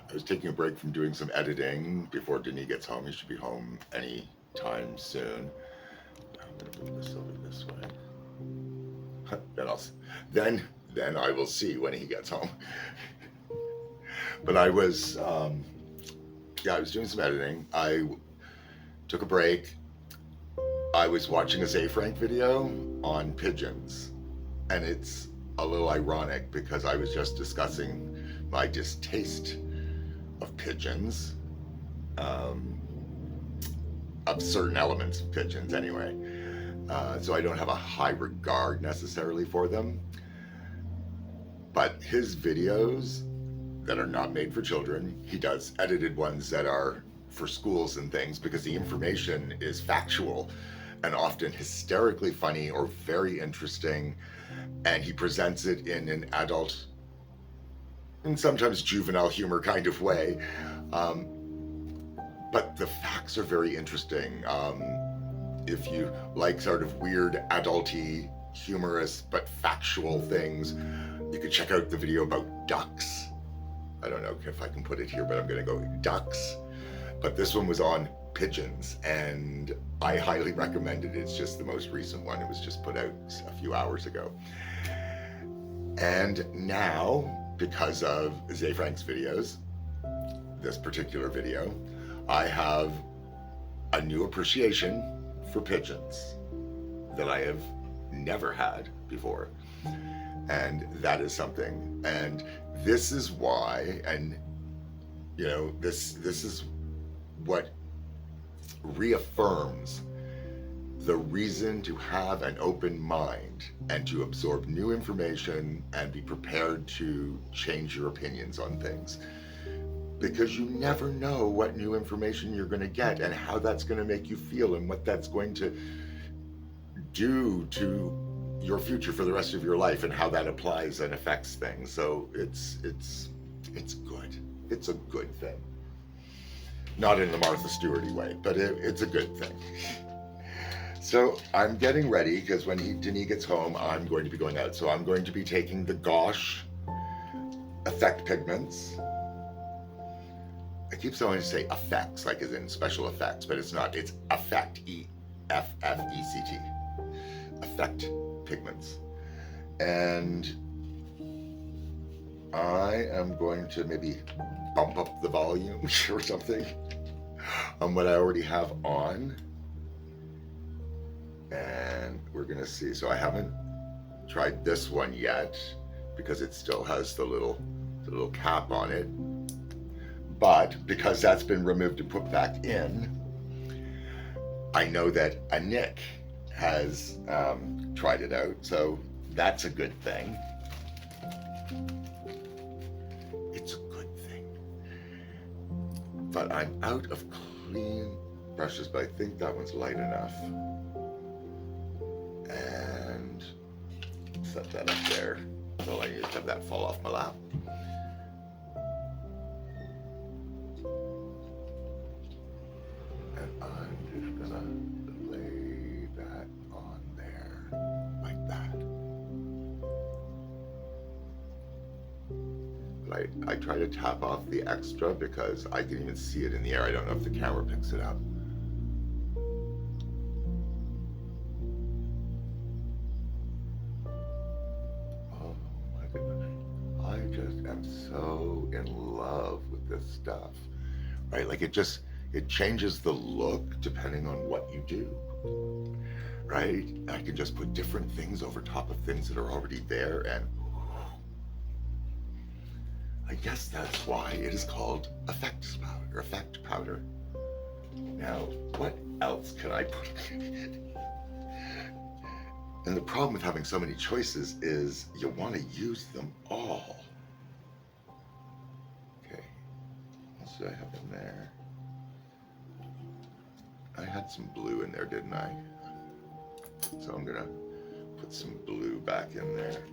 I was taking a break from doing some editing before Denis gets home. He should be home any time soon. I'm gonna move this over this way. then I'll then then I will see when he gets home. But I was yeah, I was doing some editing. I took a break. I was watching a Zay Frank video on pigeons, and it's a little ironic because I was just discussing my distaste of pigeons, um, of certain elements of pigeons anyway. So I don't have a high regard necessarily for them. But his videos that are not made for children, he does edited ones that are for schools and things because the information is factual and often hysterically funny or very interesting. And he presents it in an adult and sometimes juvenile humor kind of way. Um, but the facts are very interesting. If you like sort of weird, adulty, humorous, but factual things, you could check out the video about ducks. I don't know if I can put it here, but I'm going to go ducks. But this one was on pigeons, and I highly recommend it. It's just the most recent one. It was just put out a few hours ago. And now, because of Zay Frank's videos, this particular video, I have a new appreciation for pigeons that I have never had before. And that is something. And this is why, and you know, this is what reaffirms the reason to have an open mind and to absorb new information and be prepared to change your opinions on things. Because you never know what new information you're going to get and how that's going to make you feel and what that's going to do to your future for the rest of your life and how that applies and affects things. So it's good. It's a good thing. Not in the Martha Stewart-y way, but it's a good thing. So I'm getting ready because when Denis gets home, I'm going to be going out. So I'm going to be taking the Gauche Effect Pigments. I keep wanting to say effects, like as in special effects, but it's not. It's effect, Effect, effect pigments. And I am going to maybe bump up the volume or something on what I already have on. And we're going to see. So I haven't tried this one yet because it still has the little cap on it. But because that's been removed and put back in, I know that Anik has tried it out, so that's a good thing. It's a good thing. But I'm out of clean brushes, but I think that one's light enough. And set that up there. So I need to have that fall off my lap. And I'm just gonna lay that on there like that. But I try to tap off the extra because I can even see it in the air. I don't know if the camera picks it up. Oh my goodness. I just am so in love with this stuff. Right? Like it changes the look depending on what you do. Right? I can just put different things over top of things that are already there, and I guess that's why it is called effect powder. Now, what else can I put in it? And the problem with having so many choices is you want to use them all. Okay, what should I have in there? I had some blue in there, didn't I? So I'm gonna put some blue back in there.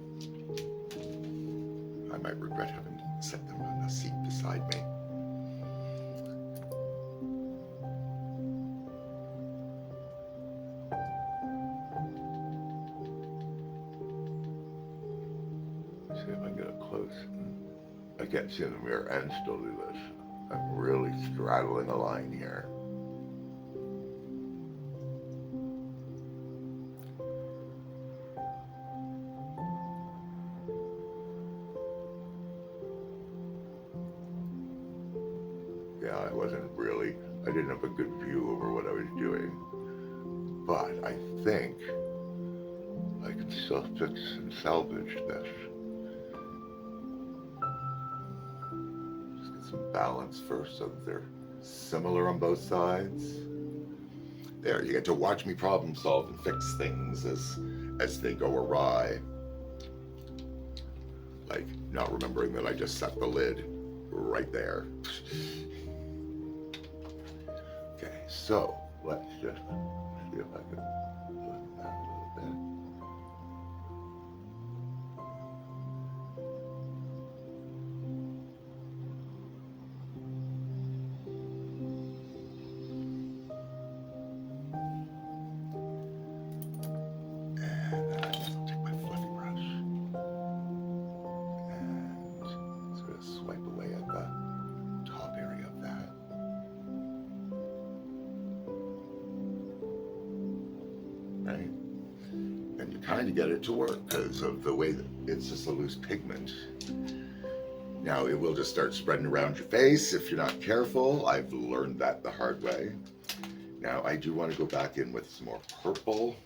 I might regret having set them on the seat beside me. Let's see if I can get up close. I I can't see in the mirror and still do this. I'm really straddling a line here. Yeah, I didn't have a good view over what I was doing. But I think I can still fix and salvage this. Just get some balance first so that they're similar on both sides. There, you get to watch me problem solve and fix things as they go awry. Like not remembering that I just set the lid right there. Okay, so let's just see if I can blend that a little bit. And then I just take my fluffy brush and sort of swipe away at the top area of that. Right? And you kind of get it to work because of the way that it's just a loose pigment. Now it will just start spreading around your face if you're not careful. I've learned that the hard way. Now I do want to go back in with some more purple.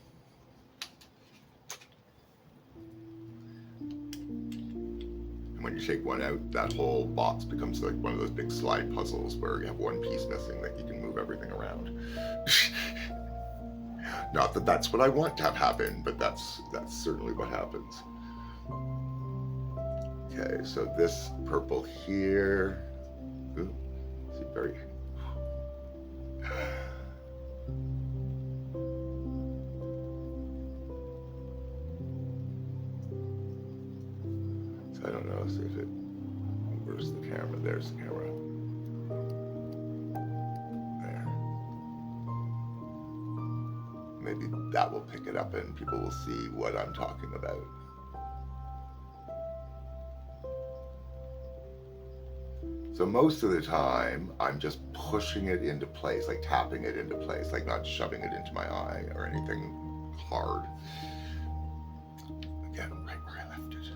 And when you take one out, that whole box becomes like one of those big slide puzzles where you have one piece missing that you can move everything around. Not that that's what I want to have happen, but that's certainly what happens. Okay, so this purple here. Ooh, see, very. So I don't know if it. Where's the camera? There's the camera. Maybe that will pick it up and people will see what I'm talking about. So most of the time, I'm just pushing it into place, like tapping it into place, like not shoving it into my eye or anything hard. Again, right where I left it.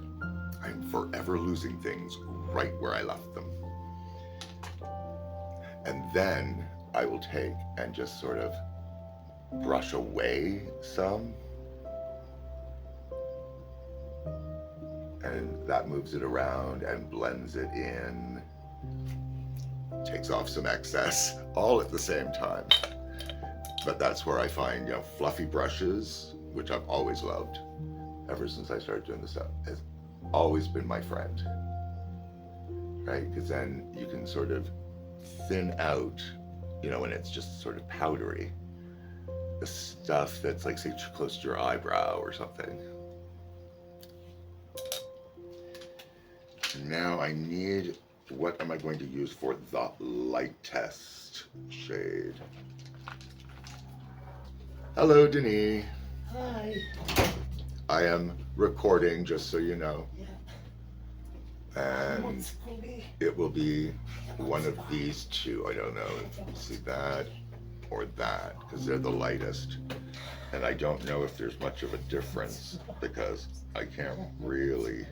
I'm forever losing things right where I left them. And then I will take and just sort of brush away some, and that moves it around and blends it in, takes off some excess, all at the same time. But that's where I find, fluffy brushes, which I've always loved ever since I started doing this stuff, has always been my friend, right? Because then you can sort of thin out, when it's just sort of powdery, the stuff that's like, say, too close to your eyebrow or something. And now I need, what am I going to use for the light test shade? Hello, Denis. Hi. I am recording, just so you know. Yeah. And it will be one of these two. I don't know if you see that or that, because they're the lightest. And I don't know if there's much of a difference because I can't really,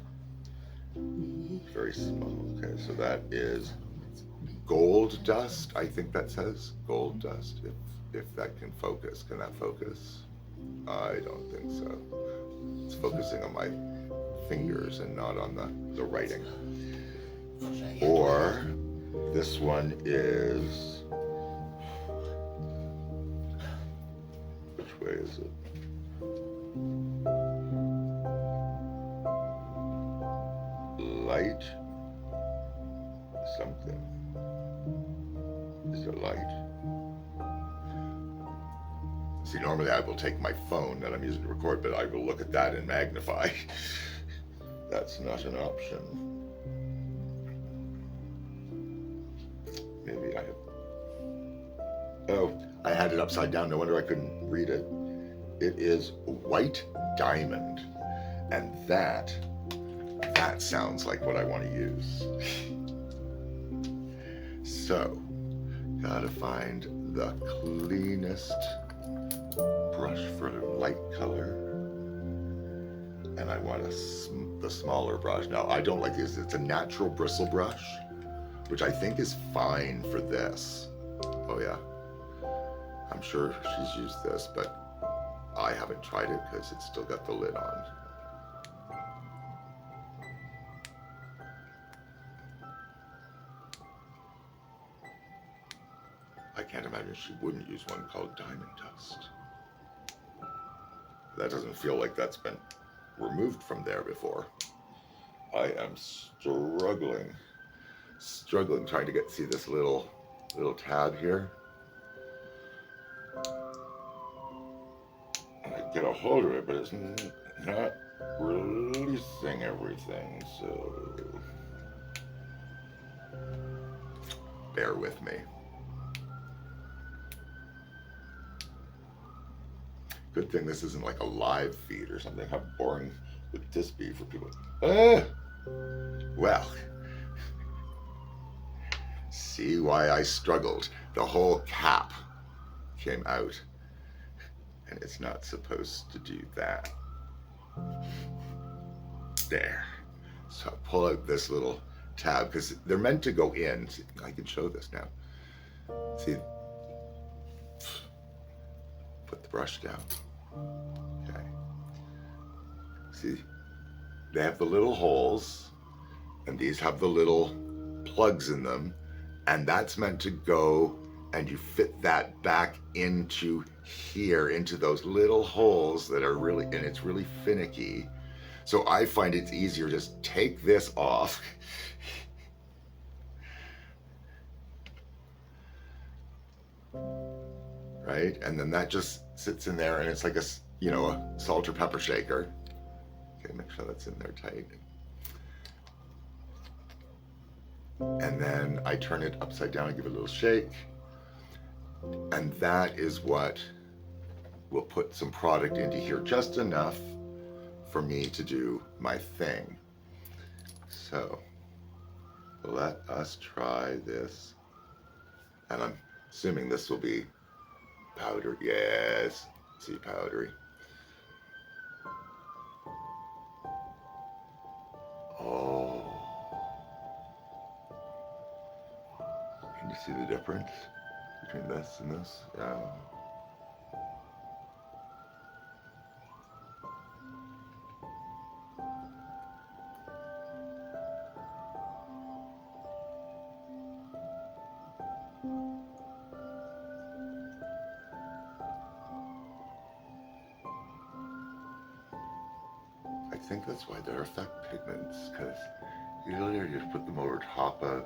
very small. Okay, so that is gold dust, I think that says gold dust, if that can focus. Can that focus? I don't think so. It's focusing on my fingers and not on the writing. Or this one is, which way is it? Light something. Is it light? See, normally I will take my phone that I'm using to record, but I will look at that and magnify. That's not an option. Maybe I have. Oh, I had it upside down. No wonder I couldn't read it. It is white diamond. And that that sounds like what I want to use. So, gotta find the cleanest brush for light color. And I want the smaller brush. Now, I don't like this. It's a natural bristle brush, which I think is fine for this. Oh yeah. I'm sure she's used this, but I haven't tried it because it's still got the lid on. I can't imagine she wouldn't use one called Diamond Dust. That doesn't feel like that's been removed from there before. I am struggling trying to see this little tab here. I get a hold of it, but it's not releasing everything, so bear with me. Good thing this isn't like a live feed or something. How boring would this be for people? Well, see why I struggled. The whole cap came out, and it's not supposed to do that. There. So I pull out this little tab because they're meant to go in. See, I can show this now. See, put the brush down. Okay. See, they have the little holes, and these have the little plugs in them, and that's meant to go, and you fit that back into here, into those little holes that are really, and it's really finicky. So I find it's easier just take this off. Right? And then that just sits in there, and it's like a salt or pepper shaker. Okay, make sure that's in there tight. And then I turn it upside down and give it a little shake. And that is what will put some product into here, just enough for me to do my thing. So let us try this. And I'm assuming this will be powder. Yes, see, powdery. Oh. Can you see the difference between this and this? Yeah. I think that's why they're effect pigments, because you literally just put them over top of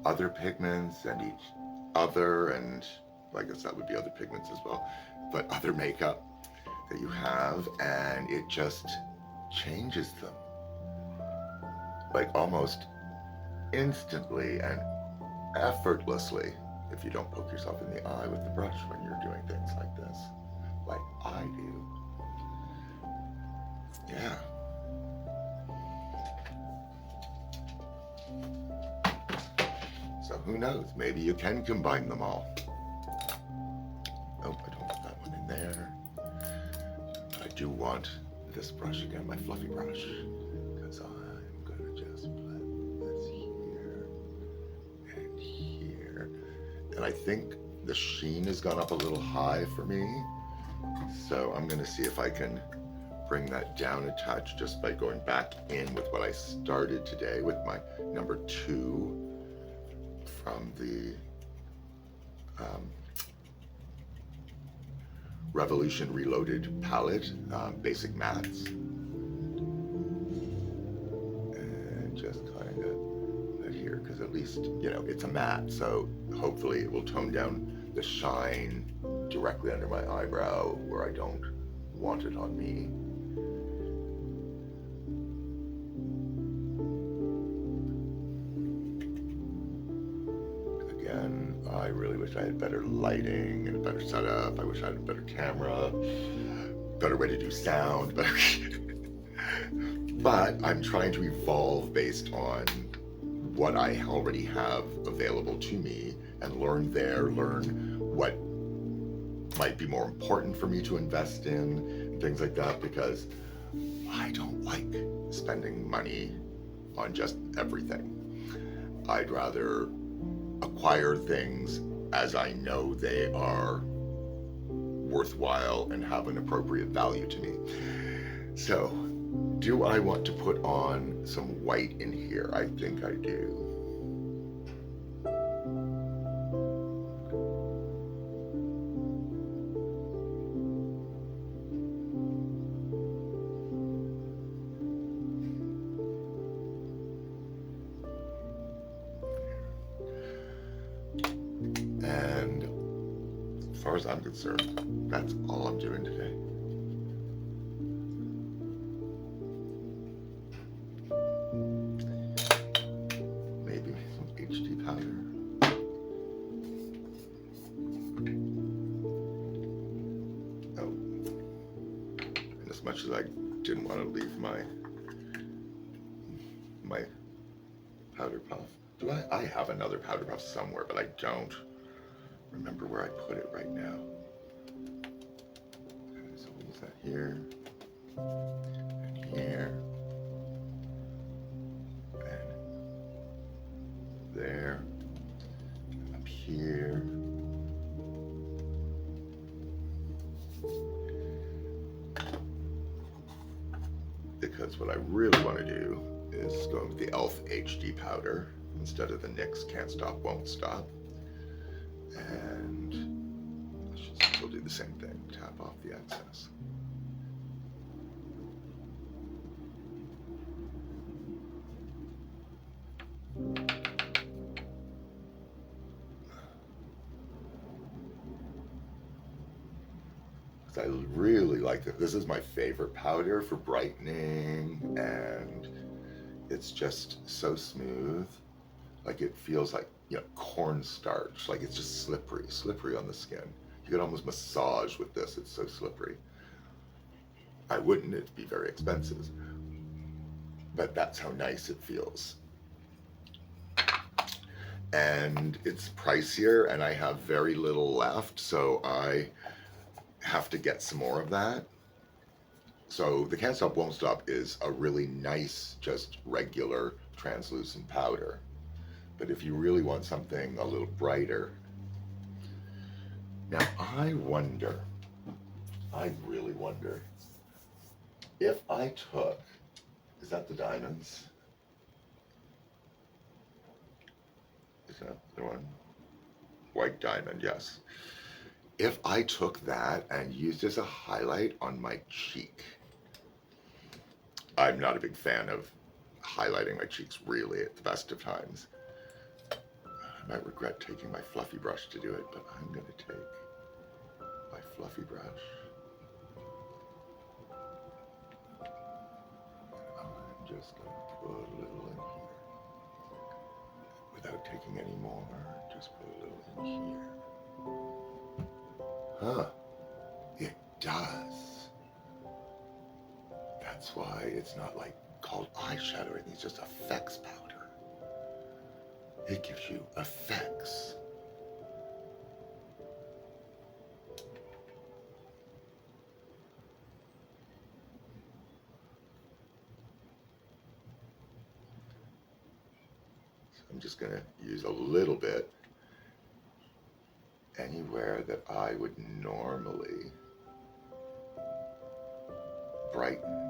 other pigments and each other, and I guess that would be other pigments as well, but other makeup that you have, and it just changes them like almost instantly and effortlessly if you don't poke yourself in the eye with the brush when you're doing things like this, like I do. Yeah. So who knows? Maybe you can combine them all. Oh, I don't want that one in there. I do want this brush again, my fluffy brush, because I'm gonna just blend this here and here. And I think the sheen has gone up a little high for me. So I'm gonna see if I can bring that down a touch just by going back in with what I started today with my number 2 from the Revolution Reloaded palette, Basic Mattes. And just kind of here, because at least, it's a matte, so hopefully it will tone down the shine directly under my eyebrow where I don't want it on me. I really wish I had better lighting and a better setup. I wish I had a better camera, better way to do sound. But But I'm trying to evolve based on what I already have available to me and learn what might be more important for me to invest in, and things like that, because I don't like spending money on just everything. I'd rather acquire things as I know they are worthwhile and have an appropriate value to me. So, do I want to put on some white in here? I think I do. And as far as I'm concerned, that's all I'm doing today. Maybe some HD powder. Oh, and as much as I didn't want to leave my powder puff. Do I have another powder puff somewhere, but I don't remember where I put it right now. Okay, so we'll use that here, and here, and there, and up here. Because what I really want to do is go with the e.l.f. HD powder instead of the NYX Can't Stop, Won't Stop. And let's just still do the same thing, tap off the excess. I really like it. This is my favorite powder for brightening, and it's just so smooth. Like it feels like, you know, cornstarch. Like it's just slippery on the skin. You could almost massage with this. It's so slippery. I wouldn't. It'd be very expensive, but that's how nice it feels. And it's pricier, and I have very little left, so I have to get some more of that. So the Can't Stop Won't Stop is a really nice, just regular translucent powder. But if you really want something a little brighter, now I really wonder if I took, is that the diamonds? Is that the one? White diamond, yes. If I took that and used as a highlight on my cheek, I'm not a big fan of highlighting my cheeks really at the best of times. I might regret taking my fluffy brush to do it, but I'm going to take my fluffy brush. I'm just going to put a little in here. Without taking any more, just put a little in here. Huh, it does. That's why it's not like called eyeshadow, it's just effects powder. It gives you effects. So I'm just gonna use a little bit anywhere that I would normally brighten.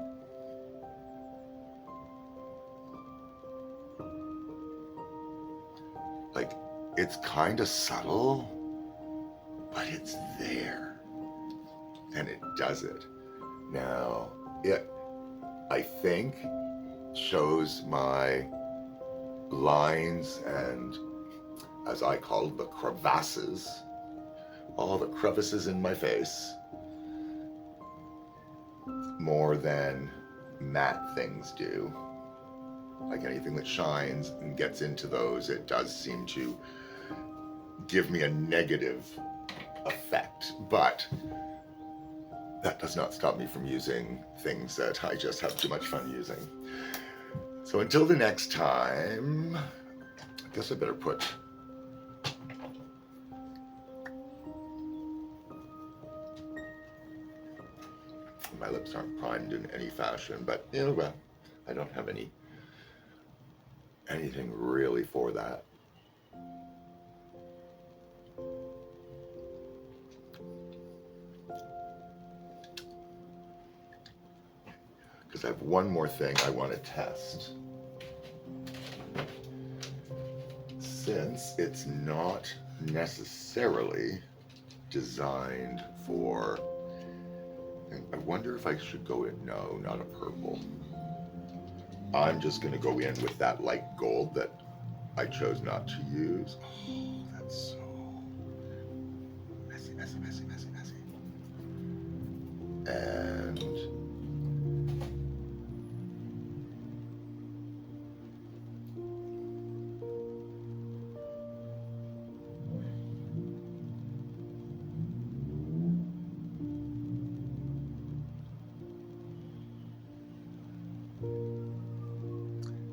Like, it's kind of subtle, but it's there, and it does it. Now, it, I think, shows my lines and, as I call it, the crevasses, all the crevices in my face, more than matte things do. Like anything that shines and gets into those, it does seem to give me a negative effect. But that does not stop me from using things that I just have too much fun using. So until the next time, I guess I better put my lips aren't primed in any fashion, but you know, well, I don't have anything really for that. Because I have one more thing I want to test. Since it's not necessarily designed for, I wonder if I should go in, no, not a purple. I'm just going to go in with that light gold that I chose not to use. Oh, that's so messy, messy, messy, messy, messy.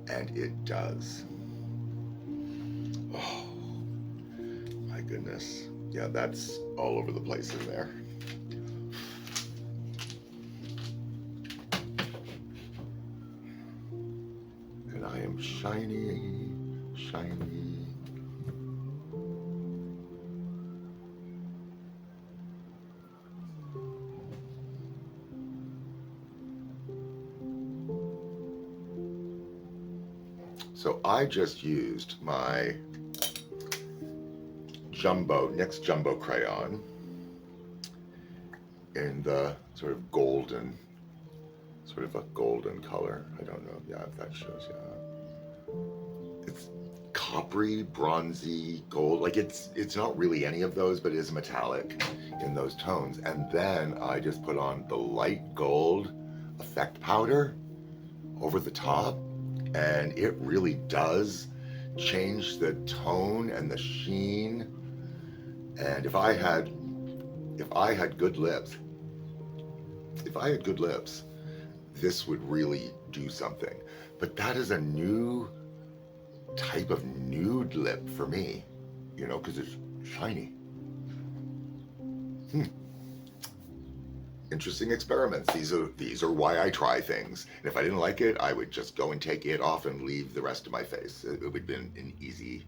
And it does. Oh, my goodness. Yeah, that's all over the place in there. And I am shiny, shiny. So I just used my NYX Jumbo crayon in the sort of a golden color. I don't know, yeah, if that shows you. It's coppery, bronzy, gold. Like it's not really any of those, but it is metallic in those tones. And then I just put on the light gold effect powder over the top. And it really does change the tone and the sheen. And if I had good lips, this would really do something. But that is a new type of nude lip for me, you know, because it's shiny. Interesting experiments. These are why I try things. And if I didn't like it, I would just go and take it off and leave the rest of my face. It would have been an easy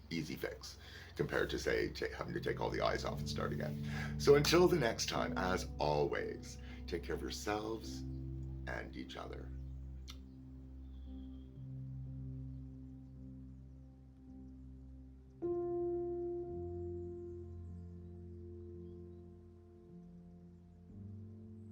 fix compared to, say, having to take all the eyes off and start again. So until the next time, as always, take care of yourselves and each other.